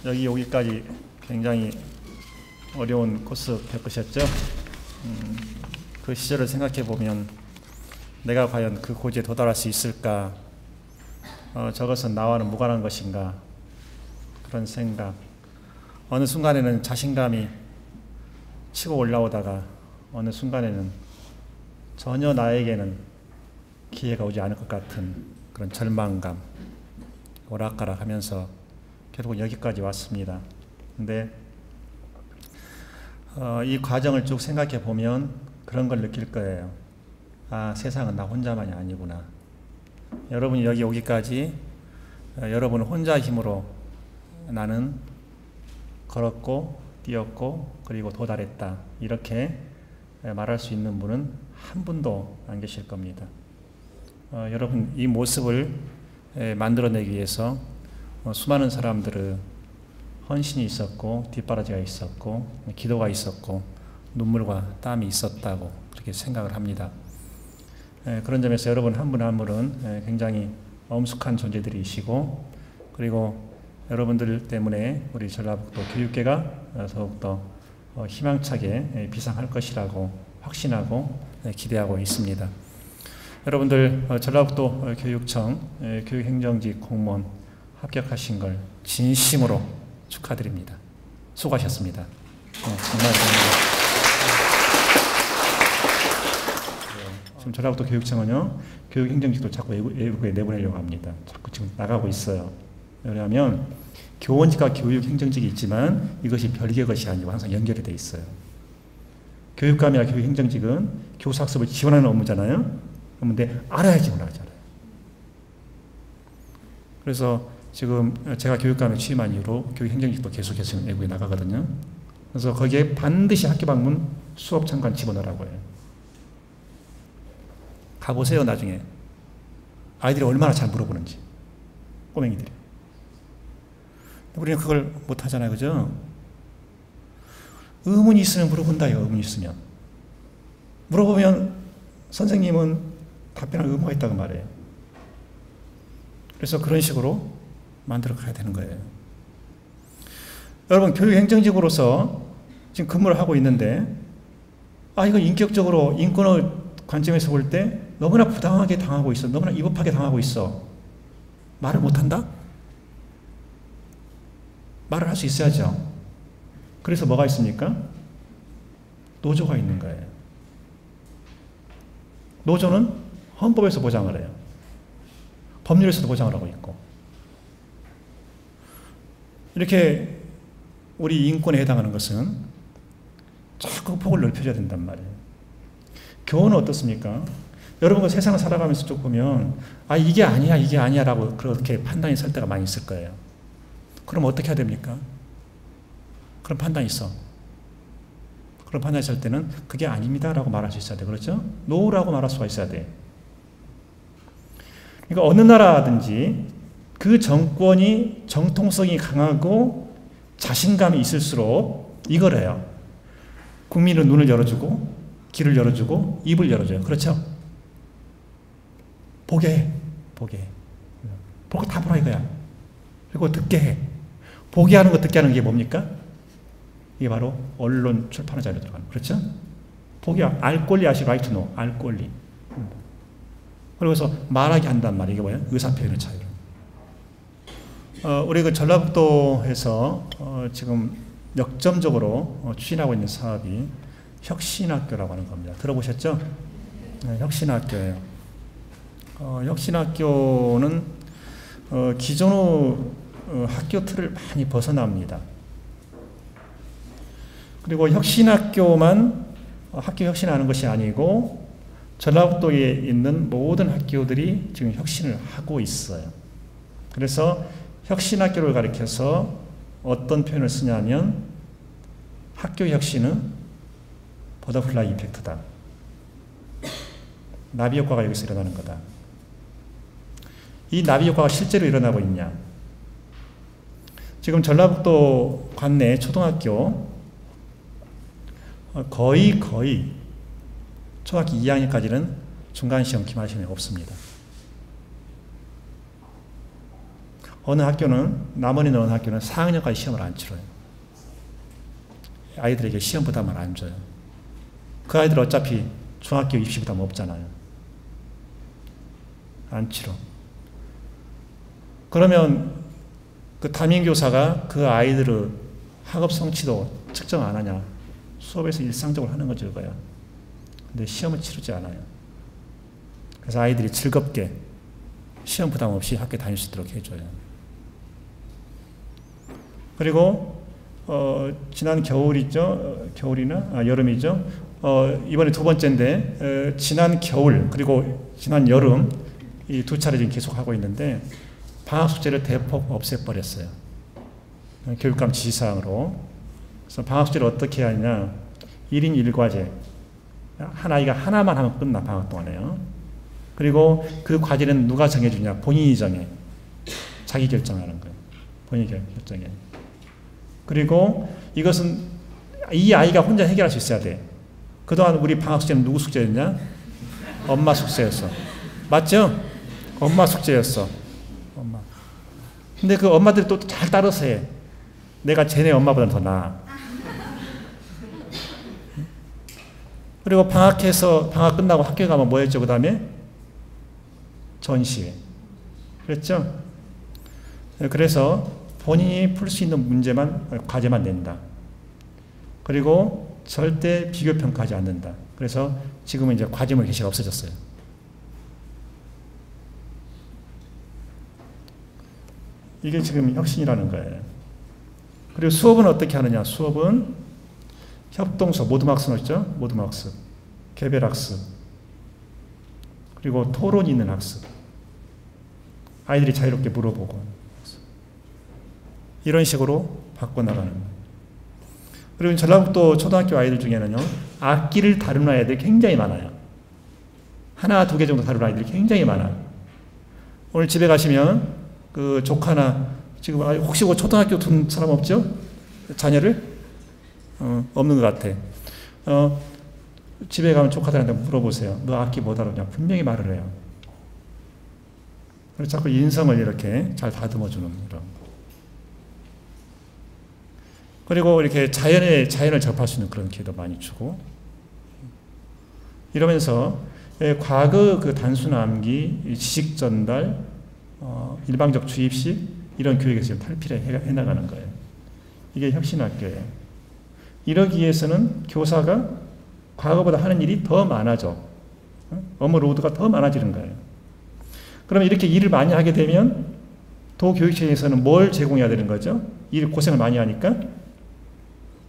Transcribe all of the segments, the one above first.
여기 오기까지 굉장히 어려운 코스 겪으셨죠? 그 시절을 생각해 보면 내가 과연 그 고지에 도달할 수 있을까? 저것은 나와는 무관한 것인가? 그런 생각. 어느 순간에는 자신감이 치고 올라오다가 어느 순간에는 전혀 나에게는 기회가 오지 않을 것 같은 그런 절망감, 오락가락 하면서 결국 여기까지 왔습니다. 근데 이 과정을 쭉 생각해 보면 그런 걸 느낄 거예요. 아, 세상은 나 혼자만이 아니구나. 여러분이 여기 오기까지 여러분 혼자 힘으로 나는 걸었고 뛰었고 그리고 도달했다. 이렇게 말할 수 있는 분은 한 분도 안 계실 겁니다. 여러분 이 모습을 만들어내기 위해서 수많은 사람들의 헌신이 있었고 뒷바라지가 있었고 기도가 있었고 눈물과 땀이 있었다고 그렇게 생각을 합니다. 그런 점에서 여러분 한 분 한 분은 굉장히 엄숙한 존재들이시고 그리고 여러분들 때문에 우리 전라북도 교육계가 더욱더 희망차게 비상할 것이라고 확신하고 기대하고 있습니다. 여러분들 전라북도 교육청 교육행정직 공무원 합격하신 걸 진심으로 축하드립니다. 수고하셨습니다. 정말 지금 전라북도 교육청은요 교육행정직도 자꾸 외국에 내보내려고 합니다. 자꾸 지금 나가고 있어요. 왜냐하면 교원직과 교육행정직이 있지만 이것이 별개의 것이 아니고 항상 연결이 돼 있어요. 교육감이나 교육행정직은 교사학습을 지원하는 업무잖아요. 그런데 알아야지 몰라잖아요. 그래서 지금 제가 교육감에 취임한 이후로 교육행정직도 계속해서 외국에 나가거든요. 그래서 거기에 반드시 학교 방문 수업 참관 집어넣으라고 해요. 가보세요. 나중에 아이들이 얼마나 잘 물어보는지. 꼬맹이들이. 우리는 그걸 못하잖아요. 그죠? 의문이 있으면 물어본다요. 의문이 있으면. 물어보면 선생님은 답변할 의무가 있다고 말해요. 그래서 그런 식으로 만들어 가야 되는 거예요. 여러분 교육행정직으로서 지금 근무를 하고 있는데 이거 인격적으로 인권의 관점에서 볼 때 너무나 부당하게 당하고 있어. 너무나 위법하게 당하고 있어. 말을 못한다? 말을 할 수 있어야죠. 그래서 뭐가 있습니까? 노조가 있는 거예요. 노조는 헌법에서 보장을 해요. 법률에서도 보장을 하고 있고. 이렇게 우리 인권에 해당하는 것은 자꾸 폭을 넓혀줘야 된단 말이에요. 교훈은 어떻습니까? 여러분 그 세상을 살아가면서 쭉 보면 이게 아니야 이게 아니야 라고 그렇게 판단이 설 때가 많이 있을 거예요. 그럼 어떻게 해야 됩니까? 그런 판단이 있어. 그런 판단이 있을 때는 그게 아닙니다 라고 말할 수 있어야 돼. 그렇죠? 노라고 말할 수가 있어야 돼. 그러니까 어느 나라든지 그 정권이 정통성이 강하고 자신감이 있을수록 이걸 해요. 국민의 눈을 열어주고 귀를 열어주고 입을 열어줘요. 그렇죠? 보게 해. 보게 해. 보고 다 보라 이거야. 그리고 듣게 해. 보게 하는 거 듣게 하는 게 뭡니까? 이게 바로 언론 출판의 자료에 들어가는 거. 그렇죠? 보게 알 권리 아시 right to know. 알 권리. 그래서 말하게 한단 말이에요. 이게 뭐예요? 의사표현의 자유. 우리 그 전라북도에서 지금 역점적으로 추진하고 있는 사업이 혁신학교라고 하는 겁니다. 들어보셨죠? 네, 혁신학교예요. 혁신학교는 기존의 학교 틀을 많이 벗어납니다. 그리고 혁신학교만 학교 혁신하는 것이 아니고 전라북도에 있는 모든 학교들이 지금 혁신을 하고 있어요. 그래서 혁신학교를 가리켜서 어떤 표현을 쓰냐면 학교 혁신은 버터플라이 이펙트다. 나비 효과가 여기서 일어나는 거다. 이 나비 효과가 실제로 일어나고 있냐? 지금 전라북도 관내 초등학교 거의 초등학교 2학년까지는 중간시험, 기말시험이 없습니다. 어느 학교는, 남원에 어느 학교는 4학년까지 시험을 안 치러요. 아이들에게 시험 부담을 안 줘요. 그 아이들 어차피 중학교 입시 부담 없잖아요. 안 치러. 그러면 그 담임교사가 그 아이들의 학업 성취도 측정 안 하냐? 수업에서 일상적으로 하는 거죠, 그거야. 근데 시험을 치르지 않아요. 그래서 아이들이 즐겁게 시험 부담 없이 학교 다닐 수 있도록 해줘요. 그리고 지난 겨울이죠. 겨울이나 여름이죠. 이번에 두 번째인데 지난 겨울 그리고 지난 여름 이 두 차례 지금 계속 하고 있는데 방학 숙제를 대폭 없애버렸어요. 교육감 지시사항으로. 그래서 방학 숙제를 어떻게 하느냐. 1인 1과제. 한 아이가 하나만 하면 끝나, 방학 동안에요. 그리고 그 과제는 누가 정해주냐. 본인이 정해. 자기 결정하는 거예요. 본인이 결정해. 그리고 이것은 이 아이가 혼자 해결할 수 있어야 돼. 그동안 우리 방학 숙제는 누구 숙제였냐? 엄마 숙제였어. 맞죠? 엄마 숙제였어. 엄마. 근데 그 엄마들이 또 잘 따라서 해. 내가 쟤네 엄마보다는 더 나아. 그리고 방학 끝나고 학교에 가면 뭐 했죠? 그 다음에? 전시회. 그랬죠? 그래서 본인이 풀 수 있는 문제만, 과제만 낸다. 그리고 절대 비교평가하지 않는다. 그래서 지금은 이제 과제물 게시가 없어졌어요. 이게 지금 혁신이라는 거예요. 그리고 수업은 어떻게 하느냐. 수업은 협동수업, 모둠학습 있죠? 모둠학습, 개별학습, 그리고 토론 있는 학습. 아이들이 자유롭게 물어보고 이런 식으로 바꿔나가는 거예요. 그리고 전라북도 초등학교 아이들 중에는요. 악기를 다루는 아이들이 굉장히 많아요. 하나, 두 개 정도 다루는 아이들이 굉장히 많아요. 오늘 집에 가시면 그 조카나 지금 혹시 초등학교 둔 사람 없죠? 자녀를? 없는 것 같아. 집에 가면 조카들한테 물어보세요. 너 악기 뭐 다루냐? 분명히 말을 해요. 그래서 자꾸 인성을 이렇게 잘 다듬어주는 이런. 그리고 이렇게 자연을 접할 수 있는 그런 기회도 많이 주고. 이러면서 과거 그 단순 암기, 지식 전달, 일방적 주입식 이런 교육에서 지금 탈피를 해나가는 거예요. 이게 혁신학교예요. 이러기 위해서는 교사가 과거보다 하는 일이 더 많아져. 업무 로드가 더 많아지는 거예요. 그러면 이렇게 일을 많이 하게 되면 도교육청에서는 뭘 제공해야 되는 거죠? 일 고생을 많이 하니까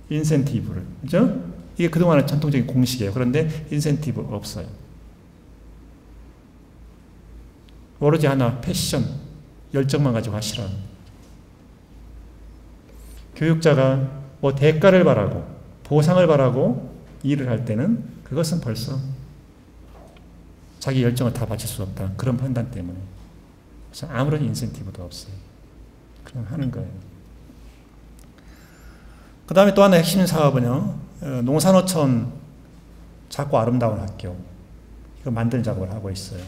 인센티브를. 그죠? 이게 그동안의 전통적인 공식이에요. 그런데 인센티브 없어요. 오로지 하나, 패션, 열정만 가지고 하시라. 교육자가 뭐 대가를 바라고 보상을 바라고 일을 할 때는 그것은 벌써 자기 열정을 다 바칠 수 없다. 그런 판단 때문에. 그래서 아무런 인센티브도 없어요. 그냥 하는 거예요. 그 다음에 또 하나 핵심 사업은요. 농산어촌 작고 아름다운 학교. 이거 만드는 작업을 하고 있어요.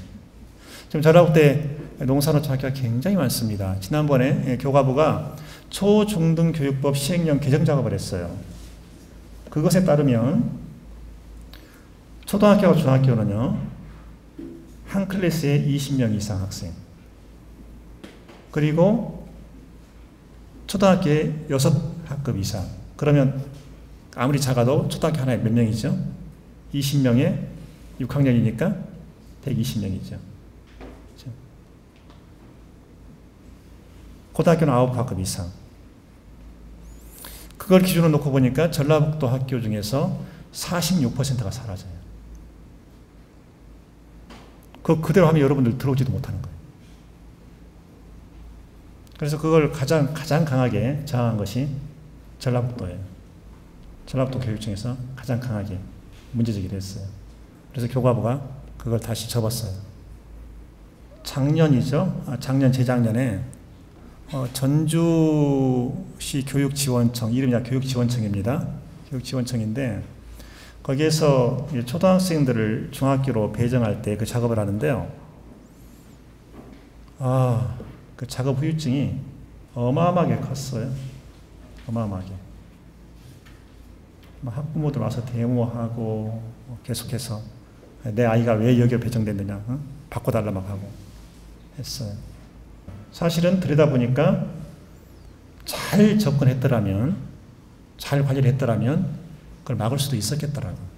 지금 전라북도에 농산어촌 학교가 굉장히 많습니다. 지난번에 교과부가 초중등교육법 시행령 개정 작업을 했어요. 그것에 따르면 초등학교와 중학교는요. 한 클래스에 20명 이상 학생. 그리고 초등학교에 6학급 이상. 그러면 아무리 작아도 초등학교 하나에 몇 명이죠? 20명에 6학년이니까 120명이죠. 고등학교는 9학급 이상. 그걸 기준으로 놓고 보니까 전라북도 학교 중에서 46%가 사라져요. 그대로 하면 여러분들 들어오지도 못하는 거예요. 그래서 그걸 가장 강하게 저항한 것이 전라북도예요. 전라북도 교육청에서 가장 강하게 문제제기를 했어요. 그래서 교과부가 그걸 다시 접었어요. 작년이죠. 재작년에 전주시 교육지원청, 이름이 교육지원청입니다. 교육지원청인데 거기에서 초등학생들을 중학교로 배정할 때 그 작업을 하는데요. 그 작업 후유증이 어마어마하게 컸어요. 어마어마하게. 학부모들 와서 데모하고 계속해서 내 아이가 왜 여기로 배정됐느냐, 바꿔달라 막 하고 했어요. 사실은 들여다보니까 잘 접근했더라면, 잘 관리를 했더라면 그걸 막을 수도 있었겠더라고요.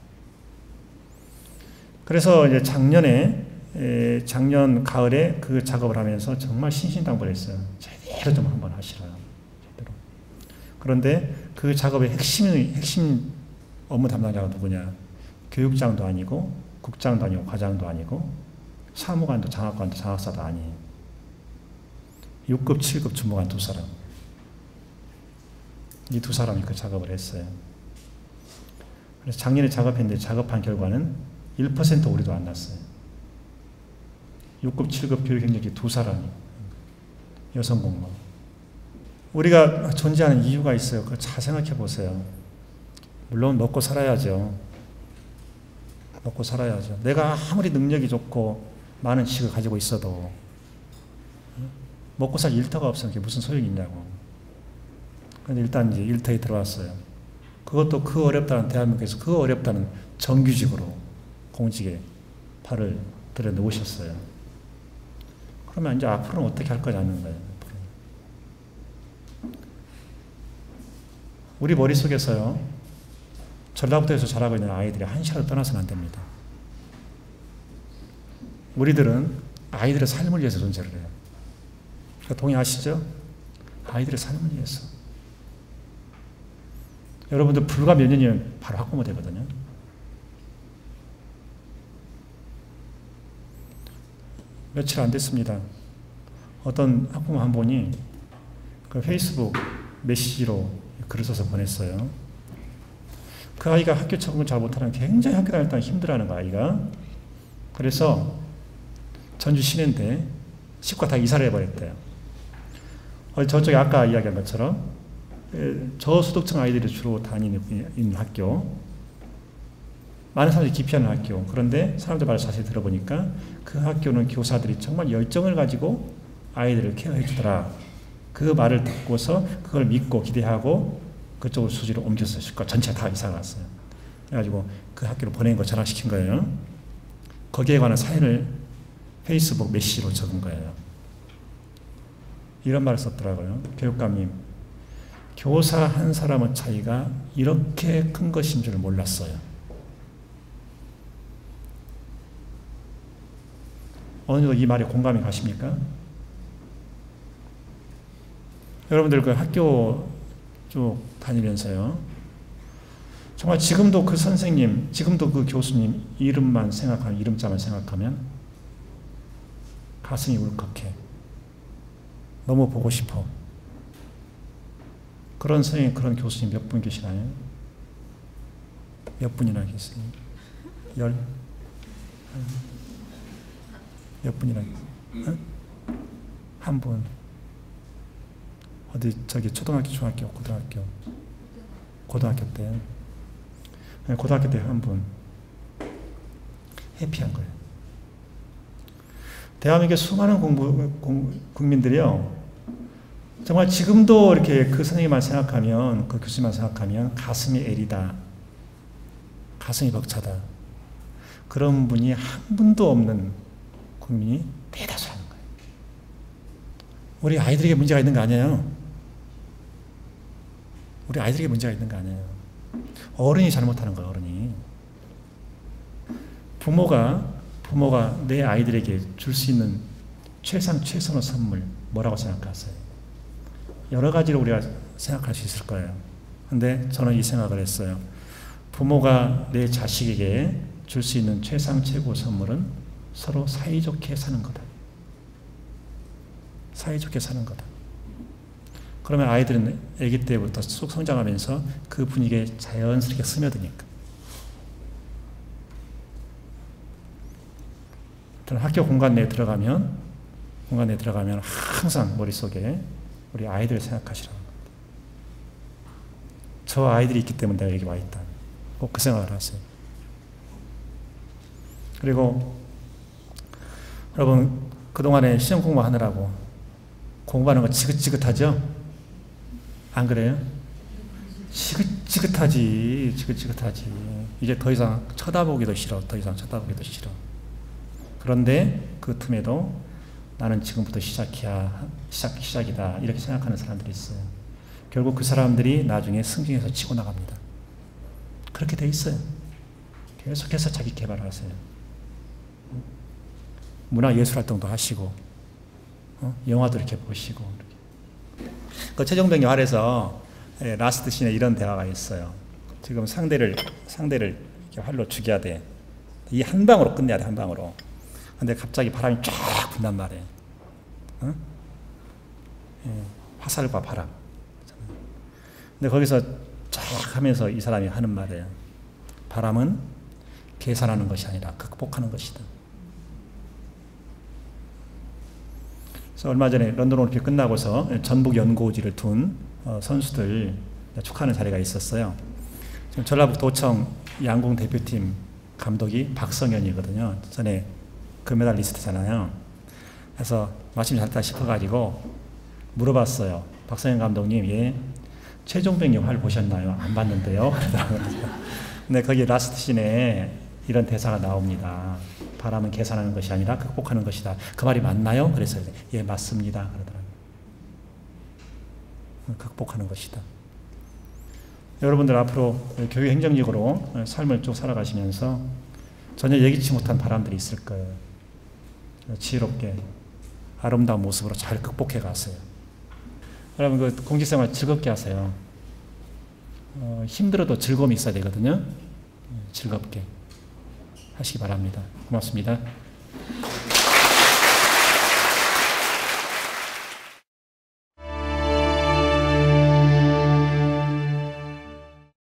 그래서 이제 작년 가을에 그 작업을 하면서 정말 신신당부했어요. 제대로 좀 한번 하시라. 제대로. 그런데 그 작업의 핵심 업무 담당자가 누구냐? 교육장도 아니고, 국장도 아니고, 과장도 아니고, 사무관도, 장학관도, 장학사도 아니에요. 6급, 7급 주무관 두 사람. 이 두 사람이 그 작업을 했어요. 그래서 작년에 작업했는데 작업한 결과는 1% 오류도 안 났어요. 6급, 7급 교육 경력이 두 사람이. 여성 공무원. 우리가 존재하는 이유가 있어요. 그걸 잘 생각해 보세요. 물론 먹고 살아야죠. 먹고 살아야죠. 내가 아무리 능력이 좋고 많은 지식을 가지고 있어도 먹고 살 일터가 없으면 그게 무슨 소용이 있냐고. 그런데 일단 이제 일터에 들어왔어요. 그것도 그 어렵다는, 대한민국에서 그 어렵다는 정규직으로 공직에 발을 들여 놓으셨어요. 그러면 이제 앞으로는 어떻게 할 거냐는 거예요. 우리 머릿속에서요, 전라북도에서 자라고 있는 아이들이 한시라도 떠나서는 안 됩니다. 우리들은 아이들의 삶을 위해서 존재를 해요. 그러니까 동의하시죠? 아이들의 삶을 위해서. 여러분들 불과 몇 년이면 바로 학부모 되거든요. 며칠 안 됐습니다. 어떤 학부모 한 분이 그 페이스북 메시지로 글을 써서 보냈어요. 그 아이가 학교 적응을 잘 못하는, 굉장히 학교 다닐 때 힘들어하는 그 아이가. 그래서 전주 시내인데 식구가 다 이사를 해버렸대요. 저쪽에 아까 이야기한 것처럼 저소득층 아이들이 주로 다니는 학교, 많은 사람들이 기피하는 학교. 그런데 사람들 말을 자세히 들어보니까 그 학교는 교사들이 정말 열정을 가지고 아이들을 케어해 주더라. 그 말을 듣고서 그걸 믿고 기대하고 그쪽으로 수지로 옮겼어요. 식구가 전체 다 이사가 왔어요. 그래가지고 그 학교로 보낸 거 전화시킨 거예요. 거기에 관한 사연을 페이스북 메시지로 적은 거예요. 이런 말을 썼더라고요. 교육감님, 교사 한 사람의 차이가 이렇게 큰 것인 줄 몰랐어요. 어느 정도 이 말에 공감이 가십니까? 여러분들 그 학교 쭉 다니면서요, 정말 지금도 그 선생님, 지금도 그 교수님 이름만 생각하면, 이름자만 생각하면 가슴이 울컥해. 너무 보고 싶어. 그런 선생님, 그런 교수님 몇 분 계시나요? 몇 분이나 계세요? 몇 분이나? 한 분. 어디 저기 초등학교, 중학교, 고등학교. 고등학교 때. 고등학교 때 한 분. 해피한 거예요. 대한민국의 수많은 국민들이요, 정말 지금도 이렇게 그 선생님만 생각하면, 그 교수님만 생각하면 가슴이 애리다. 가슴이 벅차다. 그런 분이 한 분도 없는 국민이 대다수라는 거예요. 우리 아이들에게 문제가 있는 거 아니에요. 우리 아이들에게 문제가 있는 거 아니에요. 어른이 잘못하는 거예요, 어른이. 부모가 내 아이들에게 줄 수 있는 최선의 선물, 뭐라고 생각하세요? 여러 가지로 우리가 생각할 수 있을 거예요. 근데 저는 이 생각을 했어요. 부모가 내 자식에게 줄 수 있는 최고 선물은 서로 사이좋게 사는 거다. 사이좋게 사는 거다. 그러면 아이들은 아기 때부터 쑥 성장하면서 그 분위기에 자연스럽게 스며드니까. 학교 공간 내에 들어가면 항상 머릿속에 우리 아이들을 생각하시라는 겁니다. 저 아이들이 있기 때문에 내가 여기 와 있다. 꼭 그 생각을 하세요. 그리고 여러분, 그동안에 시험 공부하느라고 공부하는 거 지긋지긋하죠? 안 그래요? 지긋지긋하지. 이제 더 이상 쳐다보기도 싫어. 그런데 그 틈에도 나는 지금부터 시작이다. 이렇게 생각하는 사람들이 있어요. 결국 그 사람들이 나중에 승진해서 치고 나갑니다. 그렇게 돼 있어요. 계속해서 자기 개발을 하세요. 문화예술 활동도 하시고, 영화도 이렇게 보시고. 그 최종병 활에서 라스트 씬에 이런 대화가 있어요. 지금 상대를 이렇게 활로 죽여야 돼. 이 한 방으로 끝내야 돼, 한 방으로. 근데 갑자기 바람이 쫙 분단 말이에요. 화살과 바람. 근데 거기서 쫙 하면서 이 사람이 하는 말이에요. 바람은 계산하는 것이 아니라 극복하는 것이다. 그래서 얼마 전에 런던 올림픽 끝나고서 전북 연고지를 둔 선수들 축하하는 자리가 있었어요. 지금 전라북 도청 양궁 대표팀 감독이 박성현이거든요. 전에 금메달리스트잖아요. 그래서 마침 잘했다 싶어가지고 물어봤어요. 박성현 감독님, 예, 최종병 영화를 보셨나요? 안 봤는데요. 근데 거기 라스트 씬에 이런 대사가 나옵니다. 바람은 계산하는 것이 아니라 극복하는 것이다. 그 말이 맞나요? 그래서 예, 맞습니다. 그러더라고요. 극복하는 것이다. 여러분들 앞으로 교육 행정직으로 삶을 쭉 살아가시면서 전혀 예기치 못한 바람들이 있을 거예요. 지혜롭게 아름다운 모습으로 잘 극복해 가세요. 여러분 그 공직생활 즐겁게 하세요. 힘들어도 즐거움이 있어야 되거든요. 즐겁게 하시기 바랍니다. 고맙습니다.